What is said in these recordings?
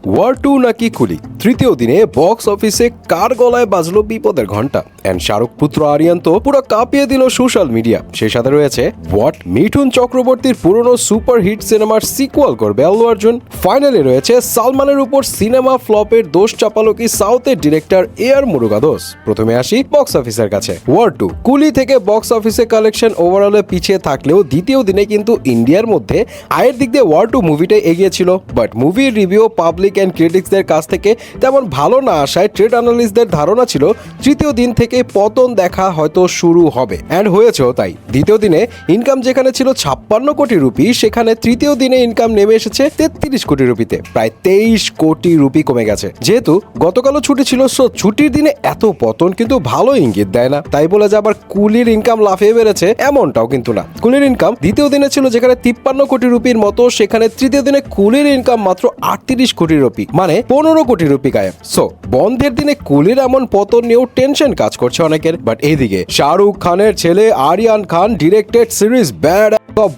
War 2 নাকি কুলি তৃতীয় দিনে বক্স অফিসে কার গলায় বাজলো বিপদের ঘন্টা এন্ড শাহরুখ পুত্র আরিয়ান তো পুরো কাঁপিয়ে দিল সোশ্যাল মিডিয়া। সেই সাথে রয়েছে হোয়াট মিঠুন চক্রবর্তীর পুরনো সুপার হিট সিনেমার সিকুয়াল করবে আল্লু অর্জুন। ফাইনালি রয়েছে সালমানের উপর সিনেমা ফ্লপের দোষ চাপালো কি সাউথের ডিরেক্টর এআর মুরুগাদোস। প্রথমে আসি বক্স অফিসের কাছে। ওয়ার 2 কুলি থেকে বক্স অফিসে কালেকশন ওভারঅলে পিছিয়ে থাকলেও দ্বিতীয় দিনে কিন্তু ইন্ডিয়ার মধ্যে আয়ের দিক দিয়ে ওয়ার 2 মুভিটাই এগিয়ে ছিল। বাট মুভির রিভিউ পাবলিক এন্ড ক্রিটিক্সদের কাছ থেকে তেমন ভালো না আসায় ট্রেড অ্যানালিস্টদের ধারণা ছিল তৃতীয় দিন থেকে পতন দেখা হয়তো শুরু হবে এন্ড হয়েছেও তাই। দ্বিতীয় দিনে ইনকাম যেখানে ছিল 56 কোটি রুপি সেখানে তৃতীয় দিনে ইনকাম নেমে এসেছে 33 কোটি রুপিতে, প্রায় 23 কোটি রুপি কমে গেছে। যেহেতু গতকালও ছুটি ছিল সো ছুটির দিনে এত পতন কিন্তু ভালো ইঙ্গিত দেয় না। তাই বলে যে আবার কুলির ইনকাম লাফিয়ে বেড়েছে এমনটাও কিন্তু না। কুলির ইনকাম দ্বিতীয় দিনে ছিল যেখানে 53 কোটি রুপির মতো সেখানে তৃতীয় দিনে কুলির ইনকাম মাত্র 38 কোটি রুপি, মানে 15 কোটি রুপি গায়েব। সো বন্ধের দিনে কুলির এমন পতন নিয়েও টেনশন কাজ করছে অনেকের। বাট এইদিকে শাহরুখ খানের ছেলে আরিয়ান খান ডিরেক্টেড সিরিজ ব্যাড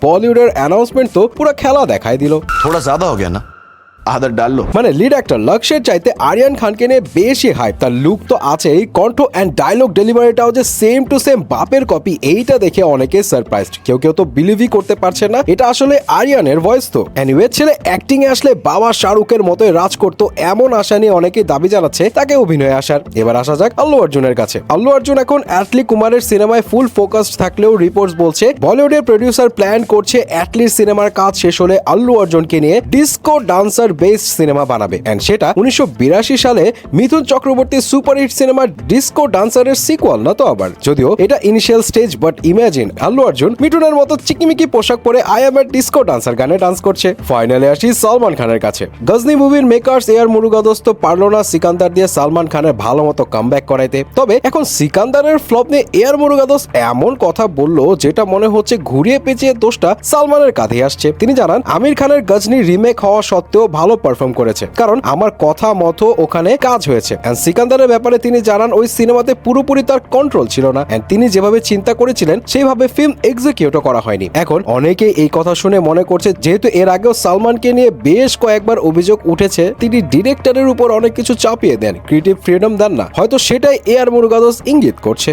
বলিউডের অ্যানাউন্সমেন্ট তো পুরো খেলা দেখাই দিল। थोड़ा ज्यादा हो गया ना, आदत डाल लो। মানে লিড অ্যাক্টর লক্ষ্যের চাইতে আরিয়ান খানকে নিয়ে বেশি হাইপ। তার লুক তো আছেই, কণ্ঠ এন্ড ডায়লগ ডেলিভারিটাও যে সেম টু সেম বাপের কপি, এইটা দেখে অনেকে সারপ্রাইজড। কেউ তো বিলিভই করতে পারছে না এটা আসলে আরিয়ানের ভয়েস। তো এনিওয়ে ছেলে অ্যাক্টিং এ আসলে বাবা শাহরুখের মতোই রাজ করতো এমন আশা নিয়ে অনেকেই দাবি জানাচ্ছে তাকে অভিনয়ে আসার। এবার আসা যাক আল্লু অর্জুনের কাছে। আল্লু অর্জুন এখন অ্যাটলি কুমারের সিনেমায় ফুল ফোকাসড থাকলেও রিপোর্টস বলছে বলিউডের প্রডিউসার প্ল্যান করছে অ্যাটলির সিনেমার কাজ শেষ হলে আল্লু অর্জুনকে নিয়ে ডিস্কো ডান্সার বেসড সিনেমা বানাবে এন্ড সেটা 1982 সালে মিথুন চক্রবর্তীর সুপারহিট সিনেমা ডিস্কো ডান্সারের সিকুয়াল না তো আবার। যদিও এটা initial stage but imagine Allu Arjun মিঠুনের মতো চিকিমিকি পোশাক পরে I am a disco dancer গানে ডান্স করছে। ফাইনালে আসি সালমান খানের কাছে। গজনি মুভির মেকার্স এআর মুরুগাদোস তো পারলো না সিকান্দার দিয়ে সালমান খানের ভালো মতো কামব্যাক করাইতে। তবে এখন সিকান্দারের ফ্লপ নিয়ে এআর মুরুগাদোস এমন কথা বললো যেটা মনে হচ্ছে ঘুরিয়ে পেঁচিয়ে দোষটা সালমানের কাঁধে আসছে। তিনি জানান আমির খানের গজনি রিমেক হওয়া সত্ত্বেও ভালো পারফর্ম করেছে কারণ আমার কথা মতো ওখানে কাজ হয়েছে। সিকান্দারের ব্যাপারে তিনি জানান ওই সিনেমাতে পুরোপুরি তার কন্ট্রোল ছিল না এন্ড তিনি যেভাবে চিন্তা করেছিলেন সেইভাবে ফিল্ম এক্সিকিউটও করা হয়নি। এখন অনেকে এই কথা শুনে মনে করছে যেহেতু এর আগেও সালমানকে নিয়ে বেশ কয়েকবার অভিযোগ উঠেছে তিনি ডিরেক্টরের উপর অনেক কিছু চাপিয়ে দেন, ক্রিয়েটিভ ফ্রিডম দেন না, হয়তো সেটাই এআর মুরুগাদোস ইঙ্গিত করছে।